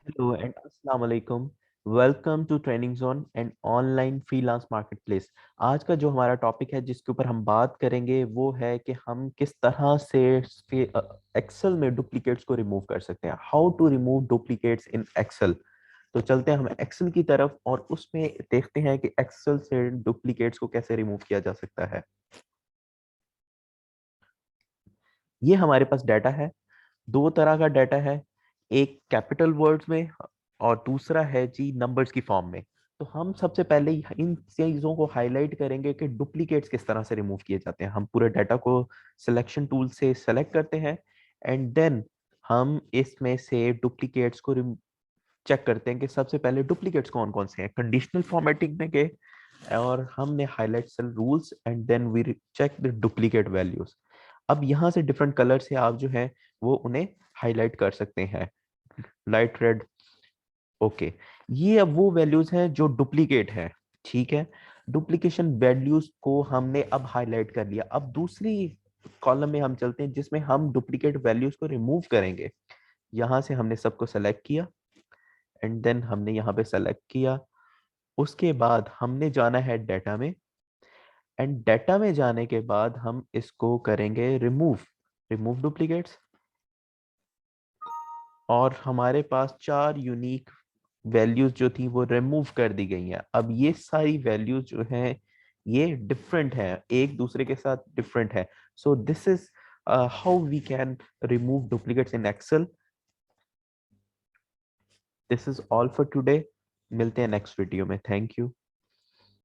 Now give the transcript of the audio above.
Hello and Assalamu alaikum. Welcome to training zone and online freelance marketplace. आज का जो हमारा टॉपिक है जिसके ऊपर हम बात करेंगे वो है कि हम किस तरह से एक्सेल में डुप्लीकेट्स को रिमूव कर सकते हैं। How to remove duplicates in Excel. तो चलते हैं हम एक्सेल की तरफ और उसमें देखते हैं कि एक्सेल से डुप्लीकेट्स को कैसे रिमूव किया जा सकता है। ये हमारे पास डाटा है। दो तरह का डाटा है, एक कैपिटल वर्ड्स में और दूसरा है जी नंबर्स की फॉर्म में। तो हम सबसे पहले इन चीजों को हाईलाइट करेंगे कि डुप्लीकेट्स किस तरह से रिमूव किए जाते हैं। हम पूरे डाटा को सिलेक्शन टूल से सेलेक्ट करते हैं एंड देन हम इसमें से डुप्लीकेट्स को चेक करते हैं कि सबसे पहले डुप्लीकेट्स कौन कौन से हैं कंडीशनल फॉर्मेटिंग में गए और हमने highlight cell rules and then we check the duplicate values. अब यहाँ से डिफरेंट कलर से आप जो है वो उन्हें हाईलाइट कर सकते हैं, लाइट रेड। ओके, ये अब वो वैल्यूज हैं जो डुप्लीकेट है। ठीक है, डुप्लीकेशन वैल्यूज को हमने अब हाईलाइट कर लिया। अब दूसरी कॉलम में हम चलते हैं जिसमें हम डुप्लीकेट वैल्यूज को रिमूव करेंगे। यहां से हमने सबको सेलेक्ट किया एंड देन हमने यहाँ पे सेलेक्ट किया। उसके बाद हमने जाना है डाटा में एंड डाटा में जाने के बाद हम इसको करेंगे रिमूव, रिमूव डुप्लीकेट्स। और हमारे पास चार यूनिक वैल्यूज जो थी वो रिमूव कर दी गई हैं। अब ये सारी वैल्यूज जो हैं ये डिफरेंट है, एक दूसरे के साथ डिफरेंट है। So this is how we can remove duplicates in Excel. This is all for today. मिलते हैं नेक्स्ट वीडियो में। Thank you.